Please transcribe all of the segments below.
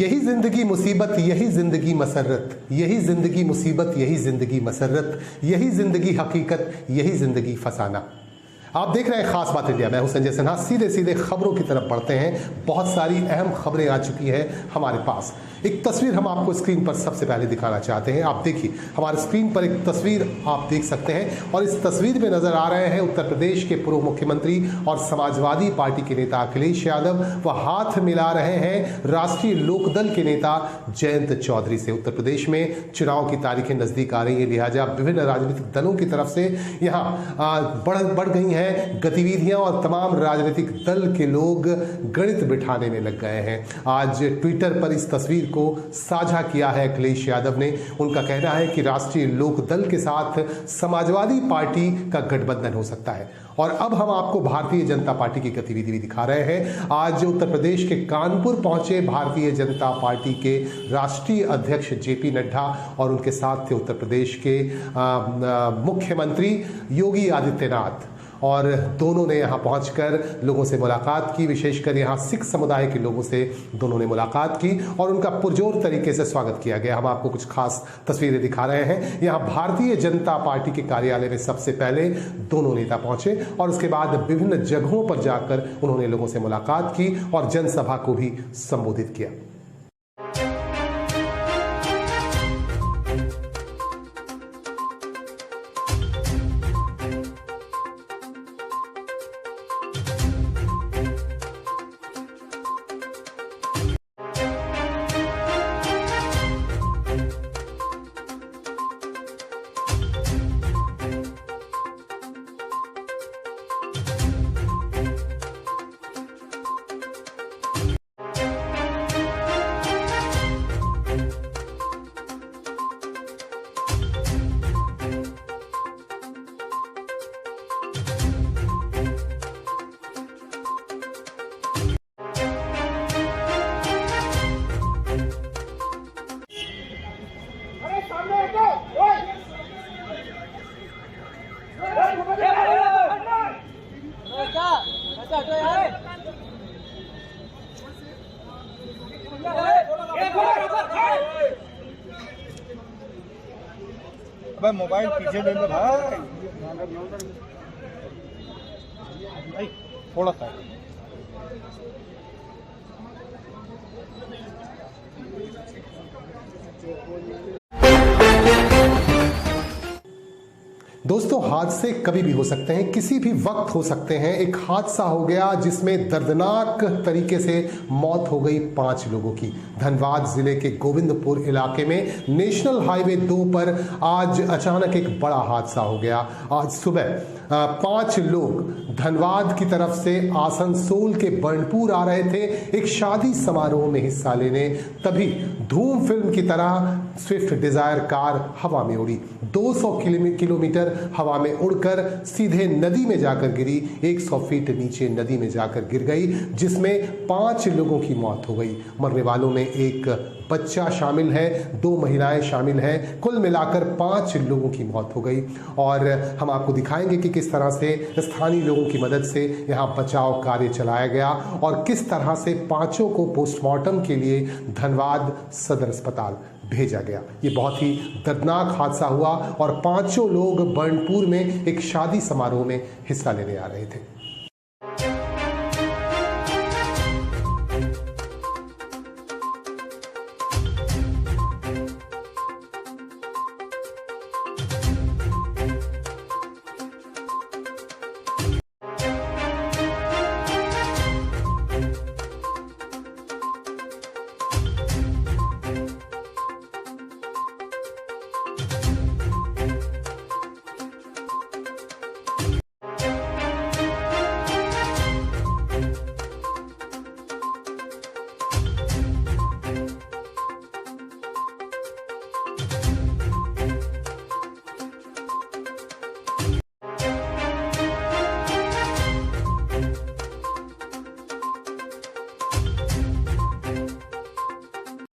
यही जिंदगी मुसीबत, यही जिंदगी मसरत, यही जिंदगी मुसीबत, यही जिंदगी मसरत, यही जिंदगी हकीकत, यही जिंदगी फसाना। आप देख रहे हैं खास बात इंडिया। मैं हूं संजय सिन्हा। सीधे सीधे खबरों की तरफ बढ़ते हैं। बहुत सारी अहम खबरें आ चुकी हैं हमारे पास। एक तस्वीर हम आपको स्क्रीन पर सबसे पहले दिखाना चाहते हैं। आप देखिए, हमारे स्क्रीन पर एक तस्वीर आप देख सकते हैं और इस तस्वीर में नजर आ रहे हैं उत्तर प्रदेश के पूर्व मुख्यमंत्री और समाजवादी पार्टी के नेता अखिलेश यादव। वह हाथ मिला रहे हैं राष्ट्रीय लोकदल के नेता जयंत चौधरी से। उत्तर प्रदेश में चुनाव की तारीखें नजदीक आ रही है, लिहाजा विभिन्न राजनीतिक दलों की तरफ से यहाँ बढ़ गई हैं गतिविधियां और तमाम राजनीतिक दल के लोग गणित बिठाने में लग गए हैं। आज ट्विटर पर इस तस्वीर को साझा किया है अखिलेश यादव ने। उनका कहना है कि राष्ट्रीय लोकदल के साथ समाजवादी पार्टी का गठबंधन हो सकता है। और अब हम आपको भारतीय जनता पार्टी की गतिविधि भी दिखा रहे हैं। आज उत्तर प्रदेश के कानपुर पहुंचे भारतीय जनता पार्टी के राष्ट्रीय अध्यक्ष जेपी नड्डा और उनके साथ थे उत्तर प्रदेश के मुख्यमंत्री योगी आदित्यनाथ। और दोनों ने यहाँ पहुंचकर लोगों से मुलाकात की, विशेषकर यहाँ सिख समुदाय के लोगों से दोनों ने मुलाकात की और उनका पुरजोर तरीके से स्वागत किया गया। हम आपको कुछ खास तस्वीरें दिखा रहे हैं। यहाँ भारतीय जनता पार्टी के कार्यालय में सबसे पहले दोनों नेता पहुंचे और उसके बाद विभिन्न जगहों पर जाकर उन्होंने लोगों से मुलाकात की और जनसभा को भी संबोधित किया। अबे मोबाइल पीछे ले लो भाई, थोड़ा सा। दोस्तों, हादसे कभी भी हो सकते हैं, किसी भी वक्त हो सकते हैं। एक हादसा हो गया जिसमें दर्दनाक तरीके से मौत हो गई 5 लोगों की। धनबाद जिले के गोविंदपुर इलाके में नेशनल हाईवे 2 पर आज अचानक एक बड़ा हादसा हो गया। आज सुबह 5 लोग धनबाद की तरफ से आसनसोल के बर्नपुर आ रहे थे एक शादी समारोह में हिस्सा लेने। तभी धूम फिल्म की तरह स्विफ्ट डिजायर कार हवा में उड़ी। 200 किलोमीटर हवा में उड़कर सीधे नदी में जाकर गिरी। 100 फीट नीचे नदी में जाकर गिर गई, जिसमें 5 लोगों की मौत हो गई। मरने वालों में एक बच्चा शामिल है, 2 महिलाएं शामिल हैं। कुल मिलाकर 5 लोगों की मौत हो गई। और हम आपको दिखाएंगे कि किस तरह से स्थानीय लोगों की मदद से यहाँ बचाव कार्य चलाया गया और किस तरह से 5 को पोस्टमार्टम के लिए धनबाद सदर अस्पताल भेजा गया। ये बहुत ही दर्दनाक हादसा हुआ और 5 लोग बर्नपुर में एक शादी समारोह में हिस्सा लेने आ रहे थे।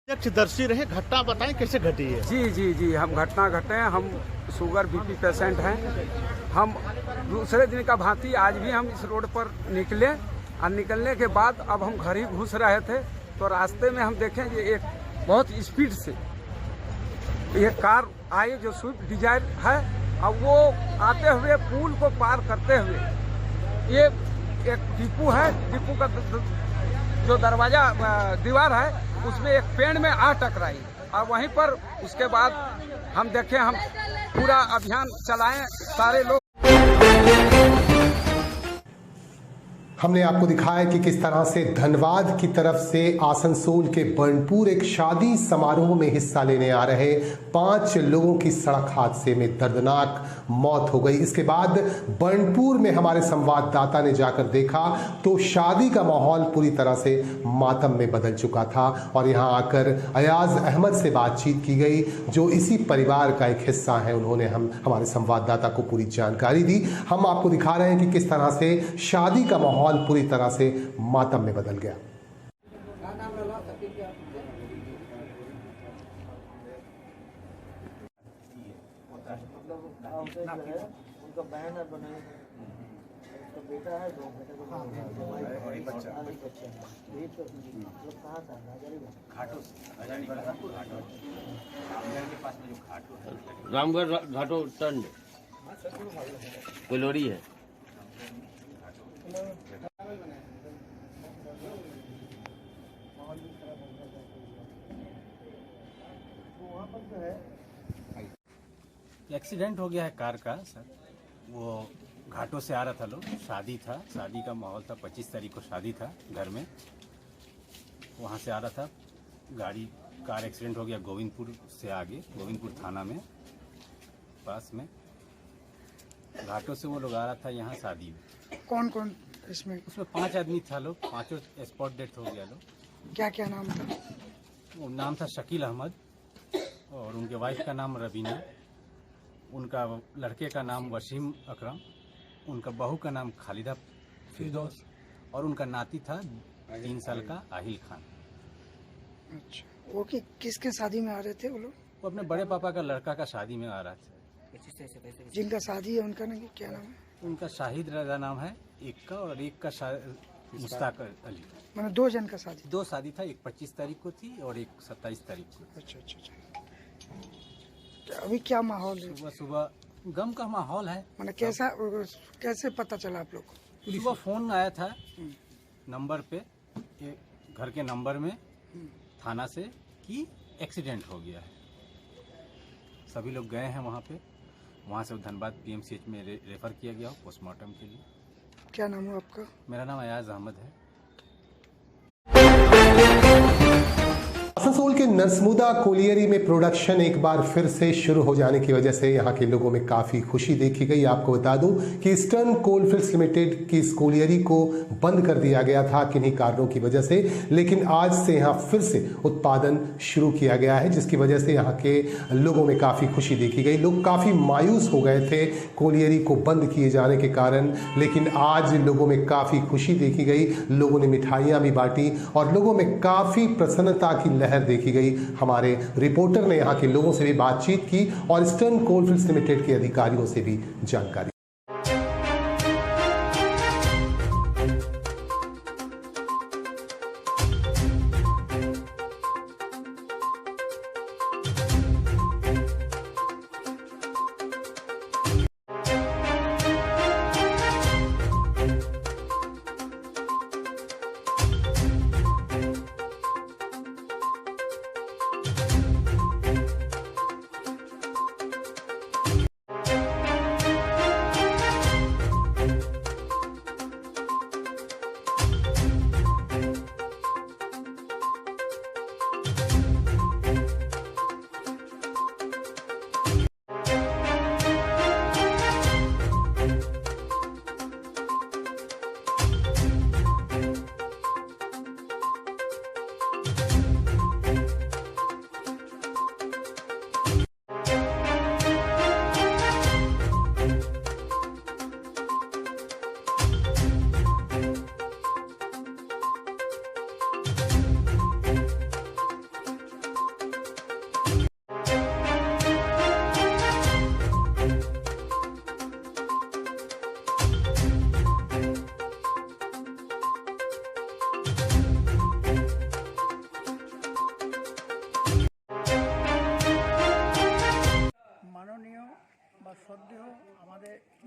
प्रत्यक्षदर्शी रहे, घटना बताएं कैसे घटी है। जी हम घटना घटे हैं। हम शुगर बीपी पेशेंट हैं। हम दूसरे दिन का भांति आज भी हम इस रोड पर निकले और निकलने के बाद अब हम घर ही घुस रहे थे तो रास्ते में हम देखें कि एक बहुत स्पीड से एक कार आई जो स्विफ्ट डिजायर है, और वो आते हुए पुल को पार करते हुए ये एक डिपो है, डिपो का जो दरवाजा दीवार है उसमें एक पेड़ में आ टकराई, और वहीं पर उसके बाद हम देखें, हम पूरा अभियान चलाएं सारे लोग। हमने आपको दिखाया कि किस तरह से धनबाद की तरफ से आसनसोल के बर्नपुर एक शादी समारोह में हिस्सा लेने आ रहे 5 लोगों की सड़क हादसे में दर्दनाक मौत हो गई। इसके बाद बर्नपुर में हमारे संवाददाता ने जाकर देखा तो शादी का माहौल पूरी तरह से मातम में बदल चुका था, और यहां आकर अयाज अहमद से बातचीत की गई जो इसी परिवार का एक हिस्सा है। उन्होंने हमारे संवाददाता को पूरी जानकारी दी। हम आपको दिखा रहे हैं कि किस तरह से शादी का माहौल पूरी तरह से मातम में बदल गया। उनका बहन है, उसका बेटा है, 2 बेटे और एक बच्चा कहाँ था? रामगढ़ घाटो टंड कोलोरी है। एक्सीडेंट हो गया है कार का सर। वो घाटों से आ रहा था, लोग शादी था, शादी का माहौल था, 25 तारीख को शादी था घर में, वहाँ से आ रहा था गाड़ी, कार एक्सीडेंट हो गया गोविंदपुर से आगे, गोविंदपुर थाना में पास में। घाटों से वो लोग आ रहा था यहाँ शादी में। कौन कौन इसमें? उसमें 5 आदमी था, लोग 5 स्पॉट डेथ हो गया लोग। क्या क्या नाम था? वो नाम था शकील अहमद, और उनके वाइफ का नाम रबीना, उनका लड़के का नाम वसीम अकरम, उनका बहू का नाम खालिदा फिरदौस, और उनका नाती था 3 साल का आहिल खान। अच्छा, वो किसके शादी में आ रहे थे वो लोग? वो अपने बड़े पापा का लड़का का शादी में आ रहा था। जिनका शादी है उनका नाम क्या नाम है? उनका शाहिद रजा नाम है एक का, और एक का मुश्ताक अली। मैंने 2 जन का शादी? 2 शादी था, एक 25 तारीख को थी और एक 27 तारीख को। अच्छा अच्छा अच्छा। अभी क्या माहौल है? सुबह सुबह गम का माहौल है। मैंने कैसे पता चला आप लोग को? सुबह फोन आया था नंबर पे, घर के नंबर में थाना से कि एक्सीडेंट हो गया है। सभी लोग गए हैं वहाँ पे, वहाँ से धनबाद PMCH में रेफर किया गया पोस्टमार्टम के लिए। क्या नाम है आपका? मेरा नाम अयाज अहमद है। आसनसोल के नरसमुदा कोलियरी में प्रोडक्शन एक बार फिर से शुरू हो जाने की वजह से यहां के लोगों में काफी खुशी देखी गई। आपको बता दूं कि ईस्टर्न कोलफील्ड्स लिमिटेड की इस कोलियरी को बंद कर दिया गया था किन्हीं कारणों की वजह से, लेकिन आज से यहां फिर से उत्पादन शुरू किया गया है, जिसकी वजह से यहां के लोगों में काफी खुशी देखी गई। लोग काफी मायूस हो गए थे कोलियरी को बंद किए जाने के कारण, लेकिन आज लोगों में काफी खुशी देखी गई। लोगों ने मिठाइयां भी बांटी और लोगों में काफी प्रसन्नता की लहर देखी गई। हमारे रिपोर्टर ने यहां के लोगों से भी बातचीत की और ईस्टर्न कोलफील्ड्स लिमिटेड के अधिकारियों से भी जानकारी।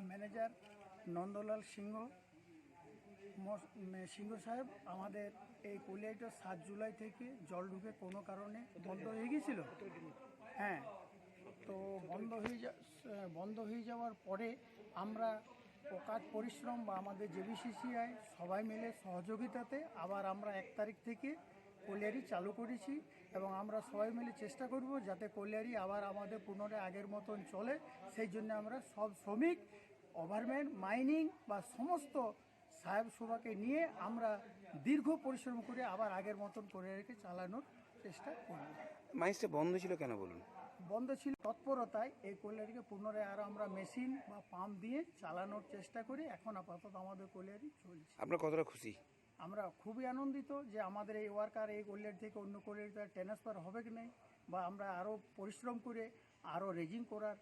ম্যানেজার নন্দলাল সিংহ সিংহ সাহেব, আমাদের এই কলিয়াটা 7 জুলাই থেকে জল ঢুকে কোনো কারণে বন্ধ হয়ে গিয়েছিল। হ্যাঁ, তো বন্ধ হয়ে যাওয়ার পরে আমরা কাজ পরিশ্রম বা আমাদের জেবিসিসিআই সবাই মিলে সহযোগিতাতে আবার আমরা 1 তারিখ থেকে কলিয়ারি চালু করেছি এবং আমরা সবাই মিলে চেষ্টা করব যাতে কলিয়ারি আবার আমাদের পুনরায় আগের মতন চলে। সেই জন্য আমরা সব শ্রমিক, ওভারম্যান, মাইনিং বা সমস্ত সাহেব সভাকে নিয়ে আমরা দীর্ঘ পরিশ্রম করে আবার আগের মতন কলিয়ারিকে চালানোর চেষ্টা করব। মাইন্সটা বন্ধ ছিল কেন বলুন? বন্ধ ছিল তৎপরতায় এই কলিয়ারিকে পুনরায় আরও আমরা মেশিন বা পাম্প দিয়ে চালানোর চেষ্টা করি। এখন আপাতত আমাদের কলিয়ারি চলছে। আপনারা কতটা খুশি? আমরা খুবই আনন্দিত যে আমাদের এই ওয়ার্কার এই কলিয়ারি থেকে অন্য কলিয়ারিতে ট্রান্সফার হবে কি নেই, বা আমরা আরও পরিশ্রম করে আরও রেজিং করার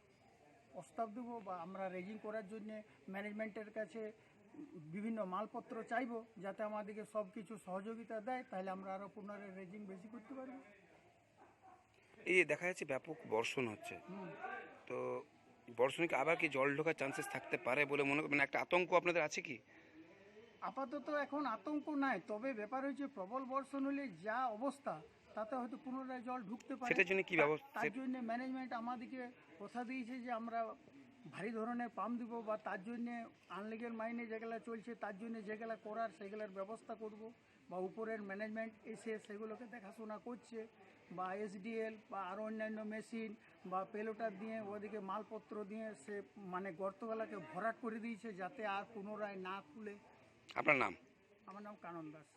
প্রস্তাব দেবো, বা আমরা রেজিং করার জন্য ম্যানেজমেন্টের কাছে বিভিন্ন মালপত্র চাইবো যাতে আমাদেরকে সব কিছু সহযোগিতা দেয়, তাহলে আমরা আরও পুনরায় রেজিং বেশি করতে পারবো। এই যে দেখা যাচ্ছে ব্যাপক বর্ষণ হচ্ছে, তো বর্ষণে কি আবার কি জল ঢোকার চান্সেস থাকতে পারে বলে মনে করেন? একটা আতঙ্ক আপনাদের আছে কি? আপাতত এখন আতঙ্ক নাই, তবে ব্যাপার হচ্ছে প্রবল বর্ষণ হলে যা অবস্থা তাতে হয়তো পুনরায় জল ঢুকতে পারে। সেটার জন্য কি ব্যবস্থা? তার জন্য ম্যানেজমেন্ট আমাদেরকে কথা দিয়েছে যে আমরা ভারী ধরনের পাম্প দিব, বা তার জন্য আনলিগেল মাইনে যেগুলো চলছে তার জন্য যেগুলো করার সেগুলোর ব্যবস্থা করব, বা উপরের ম্যানেজমেন্ট এসে সেগুলোকে দেখাশোনা করছে, বা এসডিএল বা আরও অন্যান্য মেশিন বা পেলোটার দিয়ে ওদিকে মালপত্র দিয়ে সে মানে গর্তগুলোকে ভরাট করে দিয়েছে যাতে আর পুনরায় না খুলে। আপনার নাম? আমার নাম কানন দাস।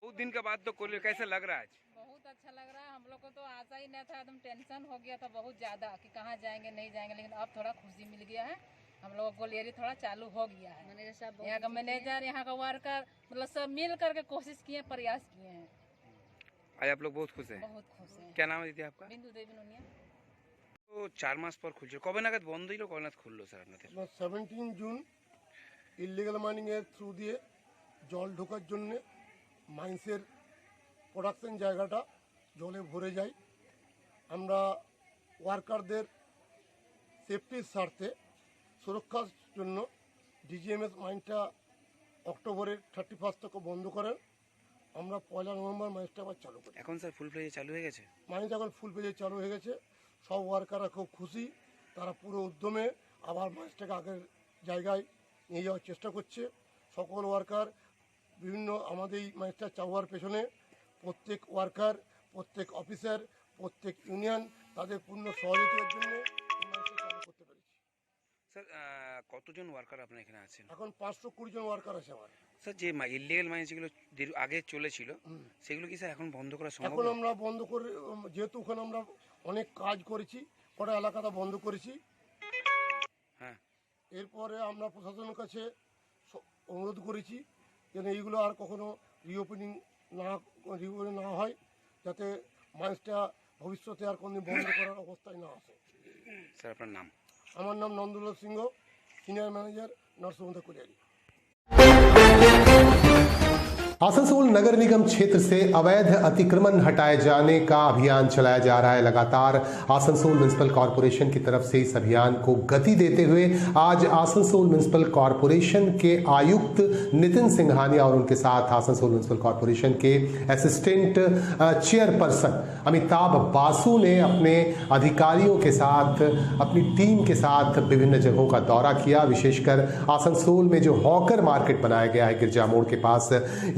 बहुत दिन के बाद तो कोलियर कैसा लग रहा है आज? बहुत अच्छा लग रहा है। हम लोग को तो आशा ही नहीं था, एकदम टेंशन हो गया था बहुत ज़्यादा कि कहाँ जाएंगे नहीं जाएंगे, लेकिन अब थोड़ा खुशी मिल गया है। हम लोग को कलियरी थोड़ा चालू हो गया है। यहाँ का मैनेजर, यहाँ का वर्कर, मतलब सब मिल करके कोशिश किए, प्रयास किए हैं। आज आप लोग बहुत खुश हैं? बहुत खुश हैं। क्या नाम है दीदी आपका? बिंदु देवी नोनिया। तो 4 মাস পর খুলছে, কবে নাগাদ বন্ধ হইলো, কবে নাগাদ খুললো স্যার আপনাদের? 17 জুন ইলিগাল মাইনিং এর থ্রু দিয়ে জল ঢোকার জন্য মাইন্সের প্রোডাকশন জায়গাটা জলে ভরে যায়। আমরা ওয়ার্কারদের সেফটির স্বার্থে সুরক্ষার জন্য ডিজিএমএস মাইনটা অক্টোবরের 31 থেকে বন্ধ করেন। আমরা 1 নভেম্বর মাইন্সটা আবার চালু করি। এখন স্যার ফুল প্লেজে চালু হয়ে গেছে? মাইন্স এখন ফুল পেজে চালু হয়ে গেছে। সব ওয়ার্কাররা খুব খুশি, তারা পুরো উদ্যমে আবার মাইন্সটাকে আগের জায়গায় নিয়ে যাওয়ার চেষ্টা করছে। সকল ওয়ার্কার বিভিন্ন আমাদের এই মাইন্সটা চাওয়ার পেছনে প্রত্যেক ওয়ার্কার, প্রত্যেক অফিসার, প্রত্যেক ইউনিয়ন তাদের পূর্ণ সহযোগিতার জন্য এই মাইন্সটা চালু করতে পেরেছি। স্যার কতজন ওয়ার্কার আপনার এখানে আছেন? এখন 520 জন ওয়ার্কার আছে আমার। স্যার যে ইলিগাল মাইন্স যেগুলো আগে চলেছিল সেগুলো কি স্যার এখন বন্ধ করা সম্ভব? এখন আমরা বন্ধ করে, যেহেতু ওখানে আমরা অনেক কাজ করেছি, কটা এলাকাটা বন্ধ করেছি। হ্যাঁ, এরপরে আমরা প্রশাসনের কাছে অনুরোধ করেছি যেন এইগুলো আর কখনো রিওপেনিং না হয়, যাতে মাইন্সটা ভবিষ্যতে আর কোনদিন বন্ধ করার অবস্থায় না আসে। স্যার আপনার নাম? আমার নাম Nandlal Singh, senior manager, Narsingh colliery. Asansol नगर निगम क्षेत्र से अवैध अतिक्रमण हटाए जाने का अभियान चलाया जा रहा है। लगातार आसनसोल म्युनिसिपल कॉरपोरेशन की तरफ से इस अभियान को गति देते हुए आज आसनसोल म्युनिसिपल कॉरपोरेशन के आयुक्त नितिन सिंघानिया और उनके साथ आसनसोल म्युनिसिपल कॉरपोरेशन के असिस्टेंट चेयरपर्सन अमिताभ बासु ने अपने अधिकारियों के साथ, अपनी टीम के साथ विभिन्न जगहों का दौरा किया। विशेषकर आसनसोल में जो हॉकर मार्केट बनाया गया है गिरजा मोड़ के पास,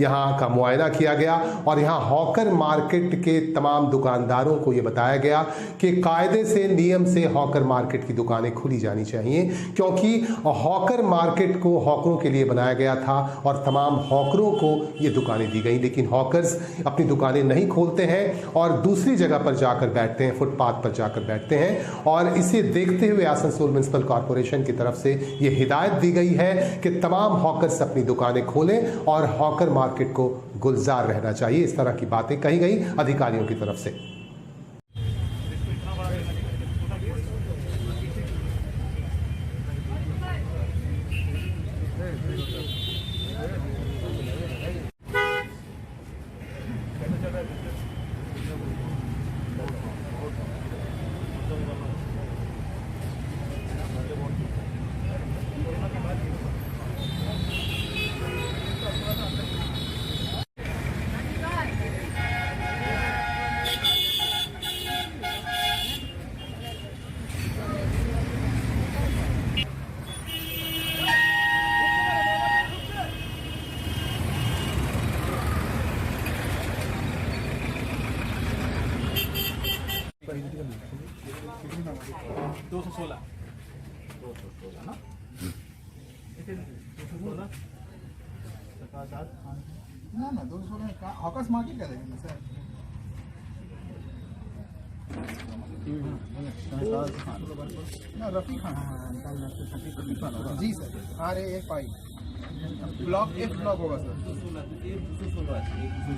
यहाँ का मुआयना किया गया और यहाँ हॉकर मार्केट के तमाम दुकानदारों को यह बताया गया कि कायदे से, नियम से हॉकर मार्केट की दुकानें खुली जानी चाहिए, क्योंकि हॉकर मार्केट को हॉकरों के लिए बनाया गया था और तमाम हॉकरों को ये दुकानें दी गई। लेकिन हॉकर्स अपनी दुकानें नहीं खोलते हैं और दूसरी जगह पर जाकर बैठते हैं, फुटपाथ पर जाकर बैठते हैं। और इसे देखते हुए आसनसोल म्युनिसिपल कॉरपोरेशन की तरफ से ये हिदायत दी गई है कि तमाम हॉकर्स अपनी दुकानें खोलें और हॉकर मार्केट को गुलजार रहना चाहिए। इस तरह की बातें कही गई अधिकारियों की तरफ से। ना ना 216 हॉकर्स मार्केट क्या देखेंगे सर ना Rafi Khan ji sir RAFI block F block होगा सर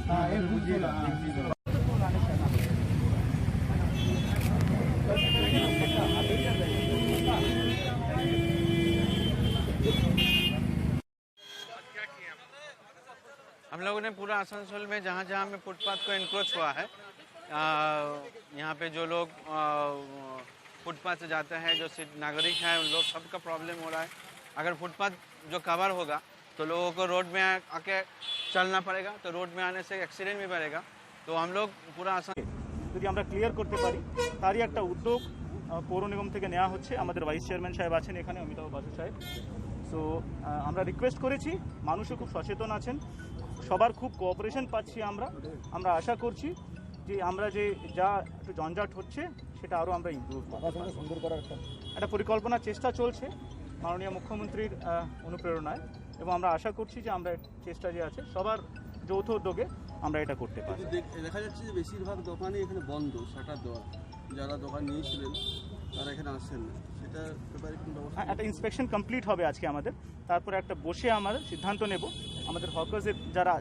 हाँ हम लोगों ने पूरा आसनसोल में जहाँ जहाँ में फुटपाथ को एनक्रोच हुआ है, यहाँ पे जो लोग फुटपाथ से जाते हैं, जो नागरिक हैं, उन लोग सबका प्रॉब्लम हो रहा है। अगर फुटपाथ जो कवर होगा तो लोगों को रोड में आके चलना पड़ेगा, तो रोड में आने से एक्सीडेंट भी बढ़ेगा। तो हम लोग पूरा आसन যদি আমরা ক্লিয়ার করতে পারি তারই একটা উদ্যোগ পৌর নিগম থেকে নেওয়া হচ্ছে। আমাদের ভাইস চেয়ারম্যান সাহেব আছেন এখানে, অমিতাভ বাসু সাহেব। সো আমরা রিকোয়েস্ট করেছি, মানুষও খুব সচেতন আছেন, সবার খুব কোঅপারেশন পাচ্ছি আমরা আশা করছি যে আমরা যে যা একটু জঞ্জাট হচ্ছে সেটা আরও আমরা ইমপ্রুভ সুন্দর করার একটা পরিকল্পনার চেষ্টা চলছে মাননীয় মুখ্যমন্ত্রীর অনুপ্রেরণায়, এবং আমরা আশা করছি যে আমরা চেষ্টা যে আছে সবার যৌথ উদ্যোগে আমরা এটা করতে পারি। দেখা যাচ্ছে যে বেশিরভাগ দোকানই এখানে বন্ধ, শাটার দেওয়া, যারা দোকান নিয়েছিলেন তারা এখানে আসছেন না, সেটা ব্যাপারে একটা ইন্সপেকশন কমপ্লিট হবে আজকে আমাদের, তারপরে একটা বসে আমাদের সিদ্ধান্ত নেব আমাদের হকার্সের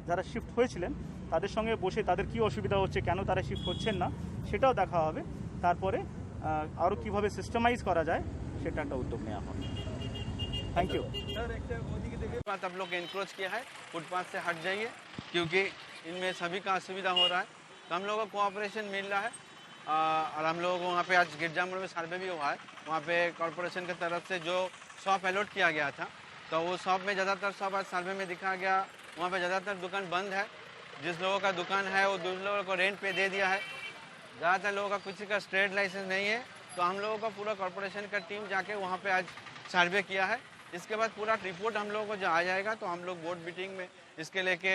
যারা শিফট হয়েছিলেন তাদের সঙ্গে বসে তাদের কী অসুবিধা হচ্ছে, কেন তারা শিফট হচ্ছেন না সেটাও দেখা হবে। তারপরে আরও কীভাবে সিস্টেমাইজ করা যায় সেটা একটা উদ্যোগ নেওয়া হবে। Thank you. बात आप लोग एनक्रोच किया है, फुटपाथ से हट जाइए क्योंकि इनमें सभी का असुविधा हो रहा है। तो हम लोगों को कोऑपरेशन मिल रहा है और हम लोगों को वहाँ पे आज गिरजा मोड़ में सर्वे भी हुआ है। वहाँ पे कॉरपोरेशन की तरफ से जो शॉप अलॉट किया गया था, तो वो शॉप में ज़्यादातर शॉप आज सर्वे में दिखा गया, वहाँ पे ज़्यादातर दुकान बंद है। जिस लोगों का दुकान है वो दूसरे लोगों को रेंट पे दे दिया है। ज़्यादातर लोगों का किसी का ट्रेड लाइसेंस नहीं है, तो हम लोगों का पूरा कॉरपोरेशन का टीम जाके वहाँ पे आज सर्वे किया है। इसके बाद पूरा रिपोर्ट हम लोगों को जो आ जाएगा तो हम लोग बोर्ड मीटिंग में इसके लेके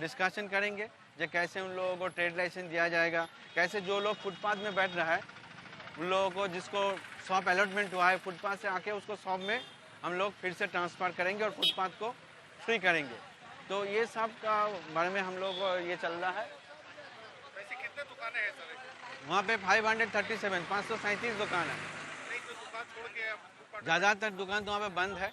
डिस्कशन करेंगे जो कैसे उन लोगों को ट्रेड लाइसेंस दिया जाएगा, कैसे जो लोग फुटपाथ में बैठ रहा है उन लोगों को जिसको शॉप अलॉटमेंट हुआ है फुटपाथ से आके उसको शॉप में हम लोग फिर से ट्रांसफ़र करेंगे और फुटपाथ को फ्री करेंगे। तो ये सब का बारे में हम लोग ये चल रहा है। वैसे कितने दुकानें हैं सर? वहाँ पे 537 दुकान है। दुकान छोड़ के ज़्यादातर दुकान तो वहाँ पे बंद है,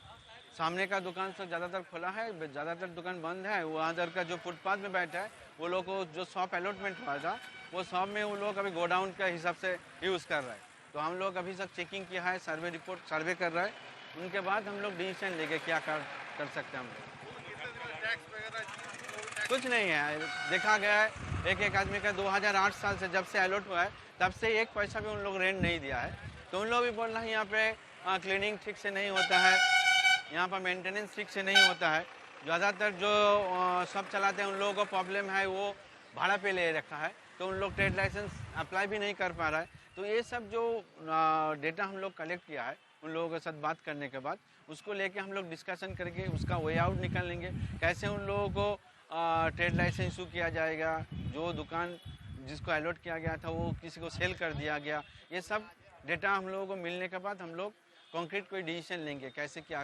सामने का दुकान सब ज़्यादातर खुला है, ज़्यादातर दुकान बंद है। वहाँ इधर का जो फुटपाथ में बैठा है वो लोग को जो शॉप अलॉटमेंट हुआ था वो शॉप में वो लोग अभी गोडाउन के हिसाब से यूज़ कर रहा है। तो हम लोग अभी सब चेकिंग किया है, सर्वे कर रहा है, उनके बाद हम लोग डिसीजन लेंगे क्या कर सकते हैं हम लोग। कुछ नहीं है, देखा गया है एक आदमी का 2008 साल से जब से अलॉट हुआ है तब से एक पैसा भी उन लोग रेंट नहीं दिया है। तो उन लोग भी बोल रहे हैं यहाँ पे क्लीनिंग ठीक से नहीं होता है, यहाँ पर मेंटेनेंस ठीक से नहीं होता है। ज़्यादातर जो सब चलाते हैं उन लोगों को प्रॉब्लम है, वो भाड़ा पे ले रखा है, तो उन लोग ट्रेड लाइसेंस अप्लाई भी नहीं कर पा रहा है। तो ये सब जो डेटा हम लोग कलेक्ट किया है उन लोगों के साथ बात करने के बाद उसको लेके हम लोग डिस्कशन करके उसका वे आउट निकाल लेंगे, कैसे उन लोगों को ट्रेड लाइसेंस इशू किया जाएगा, जो दुकान जिसको अलॉट किया गया था वो किसी को सेल कर दिया गया। ये सब डेटा हम लोगों को मिलने के बाद हम लोग कॉन्क्रीट कोई डिसीजन लेंगे कैसे क्या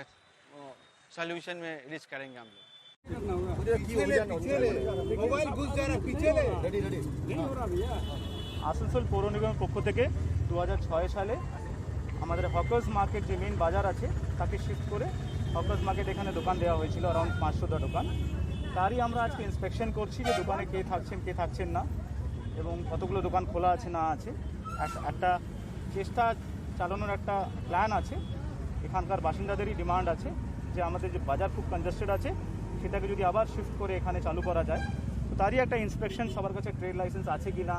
सॉल्यूशन में रीच करेंगे हम लोग। আসানসোল পৌর নিগমের পক্ষ থেকে 2006 সালে আমাদের হকার্স মার্কেট যে মেন বাজার আছে তাকে শিফট করে হকার্স মার্কেট এখানে দোকান দেওয়া হয়েছিল অ্যারাউন্ড 500টা দোকান। তারই আমরা আজকে ইন্সপেকশন করছি যে দোকানে কে থাকছেন না এবং কতগুলো দোকান খোলা আছে না আছে। একটা চেষ্টা চালানোর একটা প্ল্যান আছে, এখানকার বাসিন্দাদেরই ডিমান্ড আছে যে আমাদের যে বাজার খুব কনজেস্টেড আছে সেটাকে যদি আবার শিফট করে এখানে চালু করা যায়। তো তারই একটা ইন্সপেকশন সবার কাছে ট্রেড লাইসেন্স আছে কি না,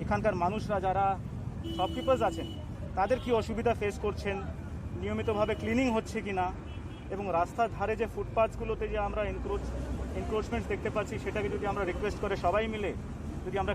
এখানকার মানুষরা যারা শপকিপার্স আছেন তাদের কি অসুবিধা ফেস করছেন, নিয়মিতভাবে ক্লিনিং হচ্ছে কি না, এবং রাস্তার ধারে যে ফুটপাথগুলোতে যে আমরা এনক্রোচমেন্ট দেখতে পাচ্ছি সেটাকে যদি আমরা রিকোয়েস্ট করে সবাই মিলে যদি আমরা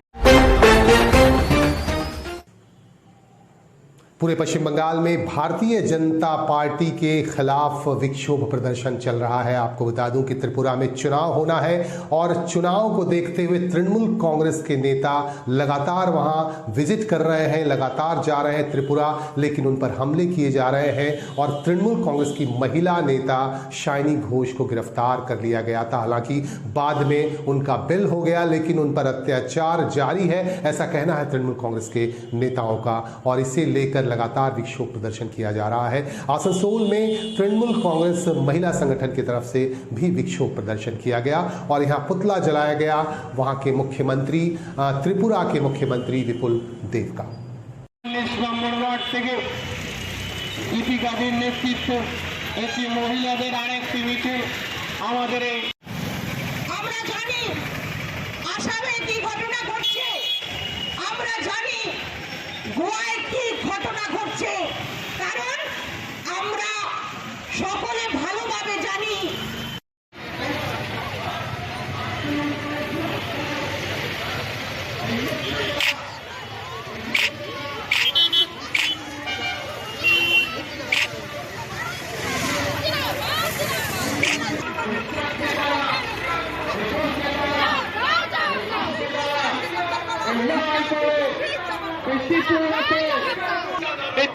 पूरे पश्चिम बंगाल में भारतीय जनता पार्टी के खिलाफ विक्षोभ प्रदर्शन चल रहा है। आपको बता दूं कि त्रिपुरा में चुनाव होना है और चुनाव को देखते हुए तृणमूल कांग्रेस के नेता लगातार वहां विजिट कर रहे हैं, लगातार जा रहे हैं त्रिपुरा, लेकिन उन पर हमले किए जा रहे हैं और तृणमूल कांग्रेस की महिला नेता शाइनी घोष को गिरफ्तार कर लिया गया था। हालांकि बाद में उनका बेल हो गया, लेकिन उन पर अत्याचार जारी है, ऐसा कहना है तृणमूल कांग्रेस के नेताओं का, और इसे लेकर लगातार विक्षोभ प्रदर्शन किया जा रहा है। आसनसोल में तृणमूल कांग्रेस महिला संगठन की तरफ से भी विक्षोभ प्रदर्शन किया गया और यहां पुतला जलाया गया वहां के मुख्यमंत्री, त्रिपुरा के मुख्यमंत्री विपुल देव का। नेतृत्व একটি মহিলাদের আরেকটি মিছিল আমাদের আমরা জানি আসামে কি ঘটনা ঘটছে, আমরা জানি গোয়ায় কি ঘটনা ঘটছে, কারণ আমরা সকলে ভালোভাবে জানি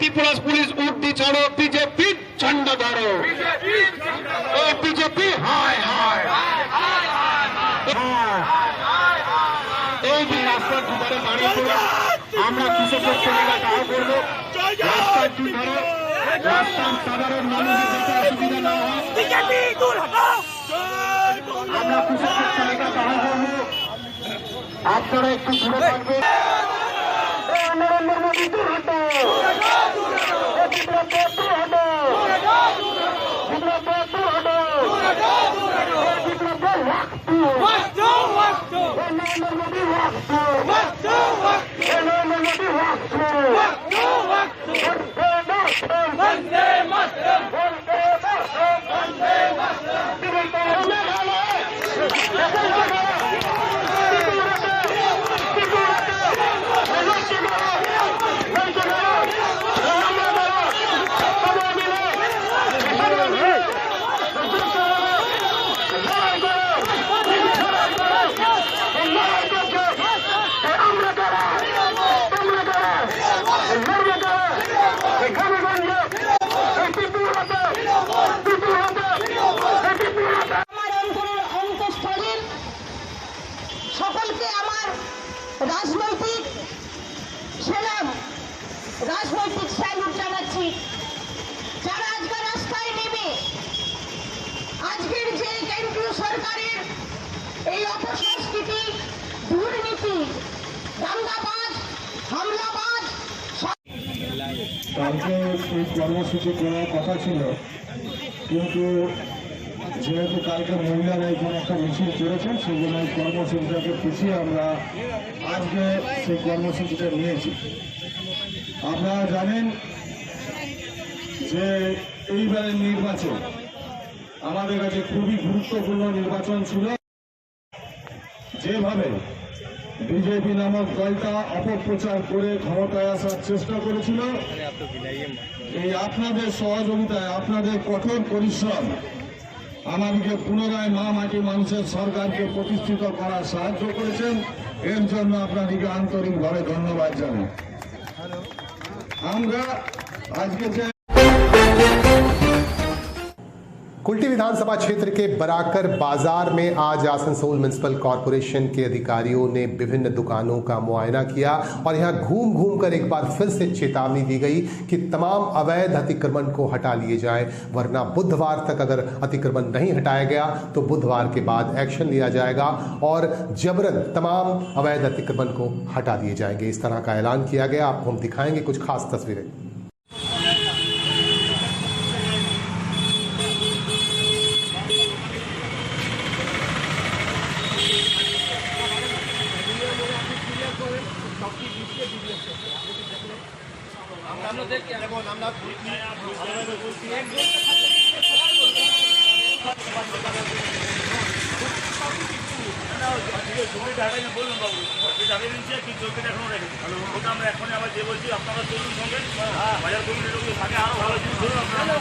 त्रिपुरा पुलिस उठती छाड़ो, बीजेपी झंडा धरो, बीजेपी हाय हाय এই যে রাস্তার দুধারে দাঁড়িয়ে পড়ে আমরা কৃষকের ছেলেরা দাঁড়া করবো, রাস্তার দুধারে রাস্তার সাধারণ মানুষের যাতে অসুবিধা না হয় আমরা কৃষকের ছেলেরা দাঁড়া করবো। আপনারা একটু ঘুরে থাকবেন। নরেন্দ্র মোদী দূর হটো, সকলকে আমার রাজনৈতিক সেলাম, রাজনৈতিক স্যালুট জানাচ্ছি। যারা আজকে রাস্তায় নেমে আজকের যে কেন্দ্রীয় সরকারের এই অপসংস্কৃতি, দুর্নীতি, দাঙ্গাবাজ, হামলাবাজ, কালকে এই কর্মসূচি করার কথা ছিল, কিন্তু যেহেতু কালকে মহিলারা এখানে একটা মিছিল করেছেন, সেই জন্য এই কর্মসূচিটাকে পিছিয়ে আমরা আজকে সেই কর্মসূচিটা নিয়েছি। আপনারা জানেন যে এইবারের নির্বাচন আমাদের কাছে খুবই গুরুত্বপূর্ণ নির্বাচন ছিল। যেভাবে বিজেপি নামক দলটা অপপ্রচার করে ক্ষমতায় আসার চেষ্টা করেছিল, এই আপনাদের সহযোগিতায়, আপনাদের কঠোর পরিশ্রম আমাদেরকে পুনরায় মা মাটি মানুষের সরকারকে প্রতিষ্ঠিত করার সাহায্য করেছেন। এর জন্য আপনাদেরকে আন্তরিকভাবে ধন্যবাদ জানাই। আমরা আজকে যে कुल्टी विधानसभा क्षेत्र के बराकर बाजार में आज आसनसोल म्युनिसिपल कॉरपोरेशन के अधिकारियों ने विभिन्न दुकानों का मुआयना किया और यहां घूम घूम कर एक बार फिर से चेतावनी दी गई कि तमाम अवैध अतिक्रमण को हटा लिए जाएं, वरना बुधवार तक अगर अतिक्रमण नहीं हटाया गया तो बुधवार के बाद एक्शन लिया जाएगा और जबरन तमाम अवैध अतिक्रमण को हटा दिए जाएंगे। इस तरह का ऐलान किया गया। आपको हम दिखाएंगे कुछ खास तस्वीरें। আমরা ছবিটা ঢাকায় বললাম বাবু ঢাকায় দিচ্ছে কি চলতে এখনো রেখেছি ওটা আমরা এখনই আবার যে বলছি আপনারা চলুন সঙ্গে বাজার কমিটির লোক থাকে আরো ভালো জিনিস ধরুন আপনারা